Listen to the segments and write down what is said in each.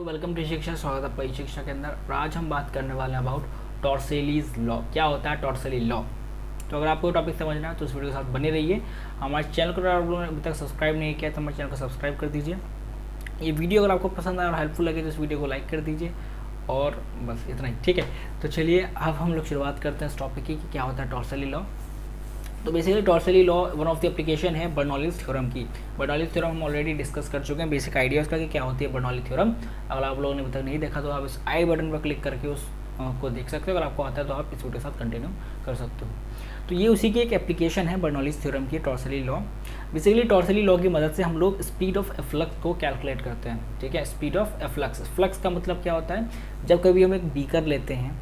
Hello welcome to शिक्षा, स्वागत है आपका ई शिक्षा के अंदर। और आज हम बात करने वाले हैं अबाउट टॉर्सेलीज लॉ। क्या होता है टॉर्सेली लॉ? तो अगर आपको टॉपिक समझना है तो इस वीडियो के साथ बने रहिए। हमारे चैनल को अगर आप लोगों ने अभी तक सब्सक्राइब नहीं किया तो हमारे चैनल को सब्सक्राइब कर दीजिए। ये वीडियो अगर आपको पसंद आए और हेल्पफुल लगे तो इस वीडियो को लाइक कर दीजिए। और बस इतना ही, ठीक है। तो चलिए अब हम लोग शुरुआत करते हैं इस टॉपिक की कि क्या होता है टॉर्सेली लॉ। तो basically Torricelli law one of the application है बर्नौलीज थ्योरम की। बर्नौलीज थ्योरम हम ऑलरेडी डिस्कस कर चुके हैं, बेसिक आइडिया उसका कि क्या होती है बर्नौली थ्योरम। अगर आप लोगों ने अभी तक नहीं देखा तो आप इस आई बटन पर क्लिक करके उस को देख सकते हो। अगर आपको आता है तो आप इस वीडियो के साथ कंटिन्यू कर सकते हो। तो ये उसी की एक एप्लीकेशन है बर्नौलीज थ्योरम की, टॉर्सेली लॉ। बेसिकली टॉर्सेली लॉ की मदद से हम लोग स्पीड ऑफ एफ्लक्स को कैलकुलेट करते हैं, ठीक है। स्पीड ऑफ एफ्लक्स, फ्लक्स का मतलब क्या होता है, जब कभी हम एक बीकर लेते हैं,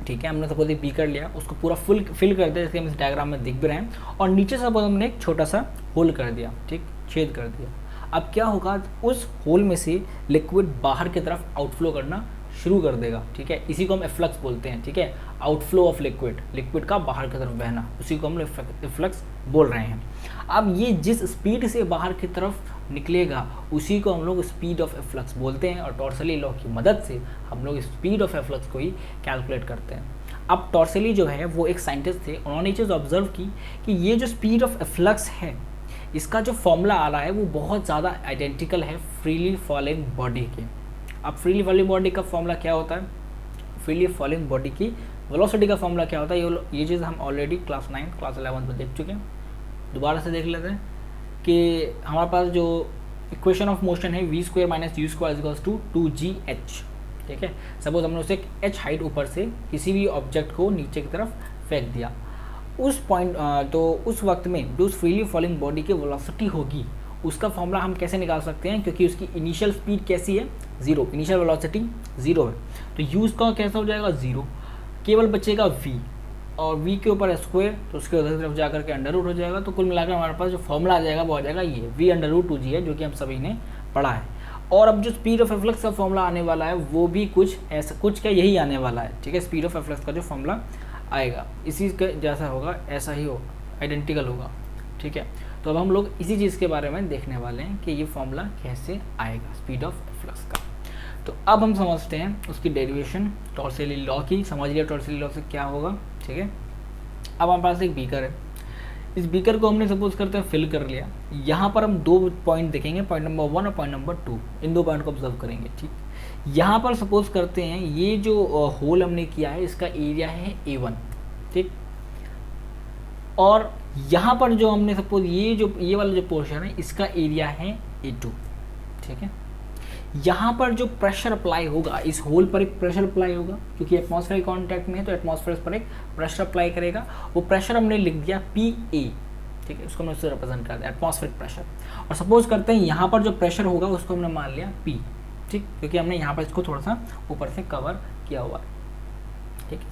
ठीक है, हमने सपोज एक बीकर लिया, उसको पूरा फुल फिल कर दिया जैसे हम इस डायग्राम में दिख भी रहे हैं, और नीचे सपोज हमने एक छोटा सा होल कर दिया, ठीक, छेद कर दिया। अब क्या होगा, उस होल में से लिक्विड बाहर की तरफ आउटफ्लो करना शुरू कर देगा, ठीक है। इसी को हम एफ्लक्स बोलते हैं, ठीक है। आउटफ्लो ऑफ लिक्विड, लिक्विड का बाहर की तरफ बहना, उसी को हम एफ्लक्स बोल रहे हैं। अब ये जिस स्पीड से बाहर की तरफ निकलेगा उसी को हम लोग स्पीड ऑफ एफ्लक्स बोलते हैं, और टॉर्सेली लॉ की मदद से हम लोग स्पीड ऑफ एफ्लक्स को ही कैलकुलेट करते हैं। अब टॉर्सेली जो है वो एक साइंटिस्ट थे, उन्होंने चीज़ ऑब्जर्व की कि ये जो स्पीड ऑफ एफ्लक्स है इसका जो फॉर्मूला आ रहा है वो बहुत ज़्यादा आइडेंटिकल है फ्रीली फॉलिंग बॉडी के। अब फ्रीली फॉलिंग बॉडी का फॉर्मूला क्या होता है, फ्रीली फॉलिंग बॉडी की वेलोसिटी का फॉर्मूला क्या होता है, ये चीज़ हम ऑलरेडी क्लास 9 क्लास 11 में देख चुके हैं। दोबारा से देख लेते हैं कि हमारे पास जो इक्वेशन ऑफ मोशन है v² - u² = 2gh, ठीक है। सपोज हमने उसे h हाइट ऊपर से किसी भी ऑब्जेक्ट को नीचे की तरफ फेंक दिया, उस पॉइंट तो उस वक्त में जो उस फ्रीली फॉलिंग बॉडी की वेलोसिटी होगी उसका फॉर्मूला हम कैसे निकाल सकते हैं, क्योंकि उसकी इनिशियल स्पीड कैसी है, 0, इनिशियल वेलोसिटी 0 है। तो u उसका कैसा हो जाएगा, 0, केवल बचेगा v, और v के ऊपर स्क्वायर, तो उसके उधर तरफ जाकर के अंडर रूट हो जाएगा। तो कुल मिलाकर हमारे पास जो फॉर्मूला आ जाएगा वो आ जाएगा ये v√2g है, जो कि हम सभी ने पढ़ा है। और अब जो स्पीड ऑफ एफ्लक्स का फॉर्मूला आने वाला है वो भी कुछ ऐसा, कुछ क्या यही आने वाला है, ठीक है। स्पीड ऑफ एफ्लक्स का जो फॉर्मूला आएगा इसी के जैसा होगा, ऐसा ही होगा, आइडेंटिकल होगा, ठीक है। तो अब हम लोग इसी चीज़ के बारे में देखने वाले हैं कि ये फॉर्मूला कैसे आएगा स्पीड ऑफ एफ्लक्स का। तो अब हम समझते हैं उसकी डेरिवेशन टॉर्सेली लॉ की। समझ लिया टॉर्सेली लॉ से क्या होगा, ठीक है। अब हमारे पास एक बीकर है, इस बीकर को हमने सपोज करते हैं फिल कर लिया। यहाँ पर हम 2 पॉइंट देखेंगे, पॉइंट नंबर 1 और पॉइंट नंबर 2, इन 2 पॉइंट को ऑब्जर्व करेंगे, ठीक। यहाँ पर सपोज करते हैं ये जो होल हमने किया है इसका एरिया है A1, ठीक। और यहाँ पर जो हमने सपोज ये वाला जो पोर्शन है इसका एरिया है A2, ठीक है। यहाँ पर जो प्रेशर अप्लाई होगा, इस होल पर एक प्रेशर अप्लाई होगा, क्योंकि एटमॉस्फेरिक कांटेक्ट में है तो एटमॉस्फेयर पर एक प्रेशर अप्लाई करेगा। वो प्रेशर हमने लिख दिया PA, ठीक है, उसको हमने उससे रिप्रेजेंट कर दिया एटमॉस्फेरिक प्रेशर। और सपोज करते हैं यहाँ पर जो प्रेशर होगा उसको हमने मान लिया P, ठीक, क्योंकि हमने यहाँ पर इसको थोड़ा सा ऊपर से कवर किया हुआ है, ठीक है।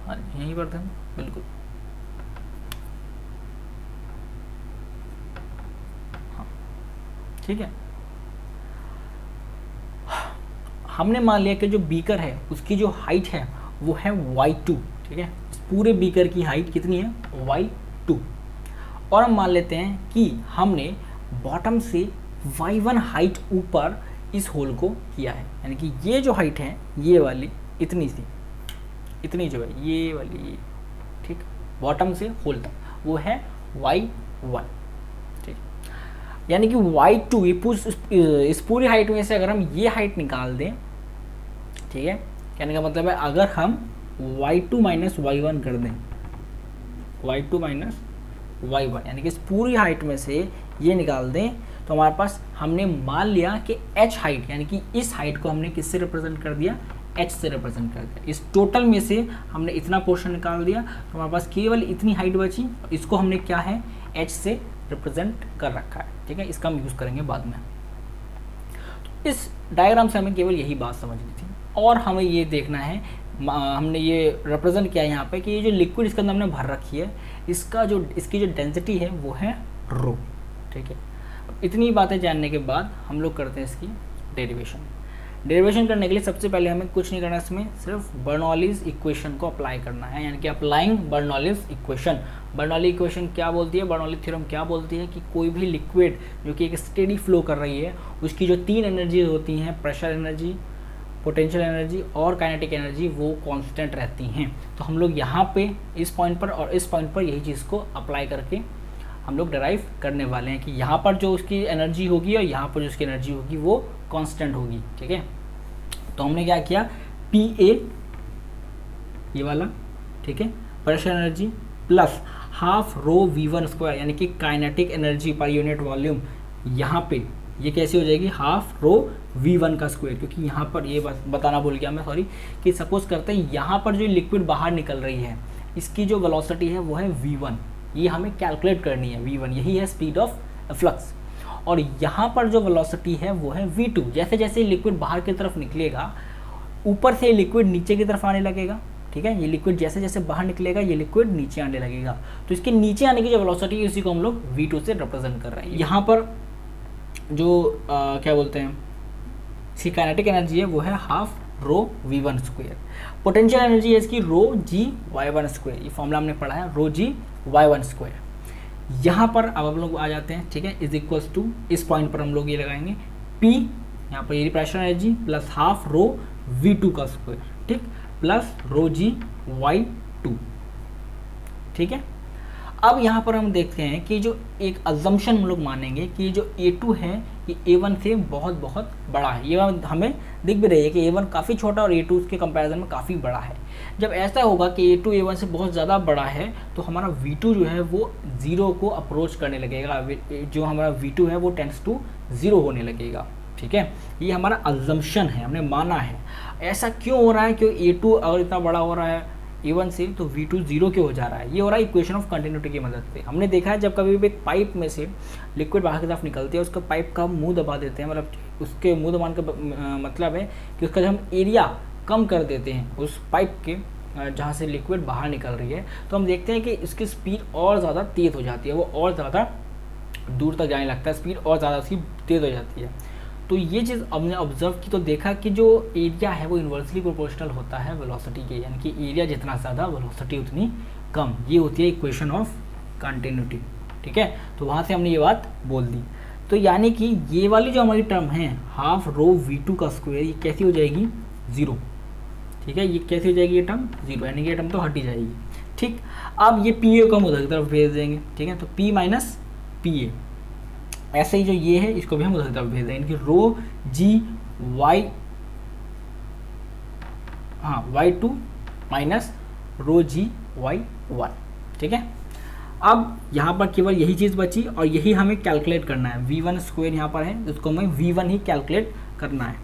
हाँ, यहीं पर थे बिल्कुल, हाँ, ठीक है। हमने मान लिया कि जो बीकर है उसकी जो हाइट है वो है y2, ठीक है। इस पूरे बीकर की हाइट कितनी है, y2। और हम मान लेते हैं कि हमने बॉटम से y1 हाइट ऊपर इस होल को किया है, यानी कि ये जो हाइट है ये वाली इतनी सी, इतनी जो है ये वाली, ठीक, बॉटम से होल तक वो है y1, यानी कि y2 इस पूरी हाइट में से अगर हम ये हाइट निकाल दें, ठीक है, कहने का मतलब है अगर हम y2 - y1 कर दें, y2 - y1 यानी कि इस पूरी हाइट में से ये निकाल दें, तो हमारे पास हमने मान लिया कि h हाइट, यानी कि इस हाइट को हमने किससे रिप्रेजेंट कर दिया, h से रिप्रेजेंट कर दिया। इस टोटल में से हमने इतना पोर्शन निकाल दिया, तो हमारे पास केवल इतनी हाइट बची, इसको हमने क्या है, h से रिप्रेजेंट कर रखा है, ठीक है। इसका हम यूज़ करेंगे बाद में। तो इस डायग्राम से हमें केवल यही बात समझनी थी, और हमें ये देखना है, हमने ये रिप्रेजेंट किया यहाँ पे कि ये जो लिक्विड इसके अंदर हमने भर रखी है इसकी जो डेंसिटी है वो है रो, ठीक है। इतनी बातें जानने के बाद हम लोग करते हैं इसकी डेरिवेशन। डेरिवेशन करने के लिए सबसे पहले हमें कुछ नहीं करना, इसमें सिर्फ बर्नौलीज इक्वेशन को अप्लाई करना है, यानी कि applying Bernoulli's equation. Bernoulli equation क्या बोलती है, बर्नौली थ्योरम क्या बोलती है कि कोई भी लिक्विड जो कि एक स्टेडी फ्लो कर रही है, उसकी जो 3 एनर्जी होती हैं, प्रेशर एनर्जी, पोटेंशियल एनर्जी और काइनेटिक एनर्जी, वो कांस्टेंट रहती हैं। तो हम लोग यहाँ पे इस पॉइंट पर और इस पॉइंट पर यही चीज़ को अप्लाई करके हम लोग डिराइव करने वाले हैं कि यहाँ पर जो उसकी एनर्जी होगी और यहाँ पर जो उसकी एनर्जी होगी वो कांस्टेंट होगी। ठीक है, तो हमने क्या किया, पी ए ये वाला, ठीक है, pressure energy plus half rho V1 square, यानी कि kinetic energy per unit volume, यहाँ पे ये कैसे हो जाएगी, हाफ रो V1 का स्क्वायर। क्योंकि यहाँ पर ये बताना भूल गया मैं, सॉरी, कि सपोज करते हैं यहाँ पर जो लिक्विड बाहर निकल रही है, इसकी जो वेलोसिटी है वो है V1, ये हमें कैलकुलेट करनी है। V1 यही है स्पीड ऑफ फ्लक्स, और यहाँ पर जो वेलोसिटी है वो है V2। जैसे जैसे लिक्विड बाहर की तरफ निकलेगा, ऊपर से लिक्विड नीचे की तरफ आने लगेगा। ठीक है, ये लिक्विड जैसे जैसे बाहर निकलेगा ये लिक्विड नीचे आने लगेगा, तो इसके नीचे आने की जो वेलोसिटी है उसी को हम लोग V2 से रिप्रेजेंट कर रहे हैं। यहाँ पर जो क्या बोलते हैं, इसकी काइनेटिक एनर्जी है वो है half rho V1 square. Potential energy है इसकी रो जी Y1 स्क्वायर, ये फॉर्मूला हमने पढ़ा है, रो जी Y1 स्क्वायर। यहाँ पर अब हम लोग आ जाते हैं, ठीक है, इज इक्वल्स टू, इस पॉइंट पर हम लोग ये लगाएंगे P, यहाँ पर ये pressure energy plus half rho V2 का स्क्वायर, ठीक, प्लस रो जी Y2। ठीक है, अब यहाँ पर हम देखते हैं कि जो एक अजम्पशन हम लोग मानेंगे कि जो A2 है ये A1 से बहुत बहुत बड़ा है। ये हमें दिख भी रही है कि A1 काफ़ी छोटा और A2 उसके कंपैरिजन में काफ़ी बड़ा है। जब ऐसा होगा कि A2 A1 से बहुत ज़्यादा बड़ा है तो हमारा V2 जो है वो 0 को अप्रोच करने लगेगा, जो हमारा V2 है वो टेंड्स टू 0 होने लगेगा। ठीक है, ये हमारा अजम्पशन है, हमने माना है। ऐसा क्यों हो रहा है, क्योंकि A2 अगर इतना बड़ा हो रहा है A1 से तो V2 0 क्यों हो जा रहा है, ये हो रहा है इक्वेशन ऑफ कंटिन्यूटी की मदद से। हमने देखा है जब कभी भी एक पाइप में से लिक्विड बाहर की तरफ निकलती है, उसका पाइप का मुंह दबा देते हैं, मतलब उसके मुंह दबाने का मतलब है कि उसका जब हम एरिया कम कर देते हैं उस पाइप के जहाँ से लिक्विड बाहर निकल रही है, तो हम देखते हैं कि इसकी स्पीड और ज़्यादा तेज़ हो जाती है, वो और ज़्यादा दूर तक जाने लगता है, स्पीड और ज़्यादा उसकी तेज़ हो जाती है। तो ये चीज़ हमने ऑब्जर्व की तो देखा कि जो एरिया है वो इन्वर्सली प्रोपोर्शनल होता है वेलोसिटी के, यानी कि एरिया जितना ज़्यादा वेलोसिटी उतनी कम। ये होती है इक्वेशन ऑफ कंटिन्यूटी। ठीक है, तो वहाँ से हमने ये बात बोल दी। तो यानी कि ये वाली जो हमारी टर्म है हाफ रो V2 का स्क्वायर, ये कैसी हो जाएगी, 0। ठीक है, ये कैसी हो जाएगी, ये टर्म 0, यानी कि ये टर्म तो हट ही जाएगी। ठीक, अब ये PA को हम उधर की तरफ भेज देंगे। ठीक है, तो P माइनस PA, ऐसे ही जो ये है इसको भी हम उधर की तरफ भेज देंगे, इनकी रो जी वाई, हाँ, Y2 माइनस रो जी Y1। ठीक है, अब यहाँ पर केवल यही चीज़ बची और यही हमें कैलकुलेट करना है। V1 स्क्वायर यहाँ पर है, उसको हमें V1 ही कैलकुलेट करना है।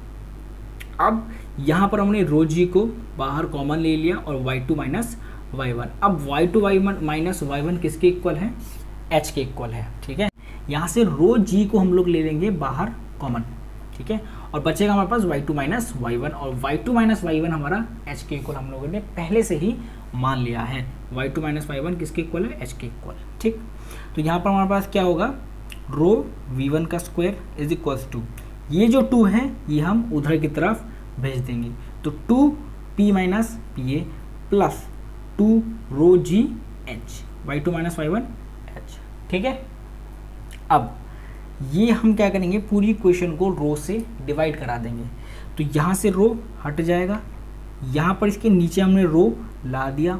अब यहाँ पर हमने रो जी को बाहर कॉमन ले लिया और Y2 माइनस Y1। अब Y2 माइनस Y1 किसके इक्वल है, H के इक्वल है। ठीक है, यहाँ से रो जी को हम लोग ले लेंगे बाहर कॉमन। ठीक है, और बचेगा हमारे पास Y2 माइनस Y1, और Y2 माइनस Y1 हमारा H के इक्वल हम लोगों ने पहले से ही मान लिया है। Y2 माइनस Y1 किसके इक्वल है, H के इक्वल। ठीक, तो यहाँ पर हमारे पास क्या होगा, रो V1 का स्क्वायर इज इक्वल्स टू, ये जो 2 है ये हम उधर की तरफ भेज देंगे, तो 2P माइनस PA प्लस 2 रो जी H, Y2 minus Y1 H। ठीक है, अब ये हम क्या करेंगे, पूरी इक्वेशन को रो से डिवाइड करा देंगे, तो यहाँ से रो हट जाएगा, यहाँ पर इसके नीचे हमने रो ला दिया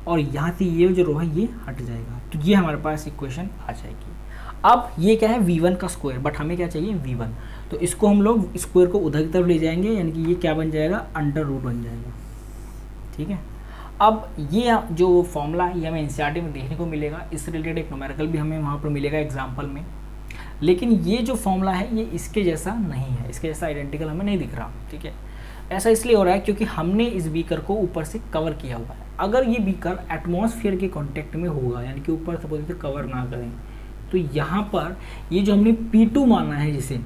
और यहाँ से ये जो रो है ये हट जाएगा, तो ये हमारे पास इक्वेशन आ जाएगी। अब ये क्या है, V1 का स्क्वायर, बट हमें क्या चाहिए, V1, तो इसको हम लोग स्क्वायर को उधर की तरफ ले जाएंगे, यानी कि ये क्या बन जाएगा, अंडर रूट बन जाएगा। ठीक है, अब ये जो फॉर्मूला ये हमें एनसीईआरटी में देखने को मिलेगा, इससे रिलेटेड एक न्यूमेरिकल भी हमें वहाँ पर मिलेगा एग्जाम्पल में, लेकिन ये जो फॉर्मूला है ये इसके जैसा नहीं है, इसके जैसा आइडेंटिकल हमें नहीं दिख रहा। ठीक है, ऐसा इसलिए हो रहा है क्योंकि हमने इस बीकर को ऊपर से कवर किया हुआ है। अगर ये बीकर एटमॉस्फेयर के कांटेक्ट में होगा, यानी कि ऊपर सपोज से कवर ना करें, तो यहाँ पर ये जो हमने P2 माना है जिसे,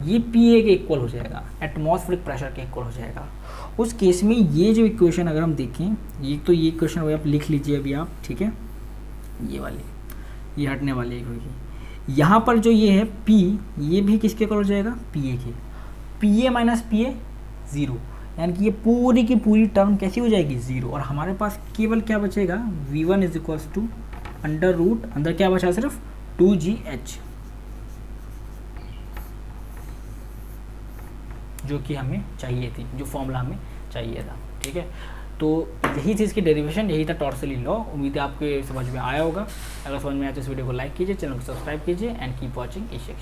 ये PA के इक्वल हो जाएगा, एटमॉस्फेरिक प्रेशर के इक्वल हो जाएगा। उस केस में ये जो इक्वेशन अगर हम देखें, ये तो ये इक्वेशन आप लिख लीजिए अभी आप। ठीक है, ये वाली, ये हटने वाली होगी। यहाँ पर जो ये है P, ये भी किसके इक्वल हो जाएगा, PA के। P A minus P A 0, यानी कि ये पूरी की पूरी टर्म कैसी हो जाएगी 0, और हमारे पास केवल क्या बचेगा v1 is equals to under root, अंदर क्या बचा सिर्फ 2gh, जो कि हमें चाहिए थी, जो फॉर्मूला हमें चाहिए था। ठीक है, तो यही थी इसकी डेरिवेशन, यही था टॉर्सली लॉ। उम्मीद है आपके समझ में आया होगा। अगर समझ में आया तो इस वीडियो को लाइक कीजिए, चैनल को सब्सक्राइब कीजिए एंड कीप वॉचिंग इस सेक्शन।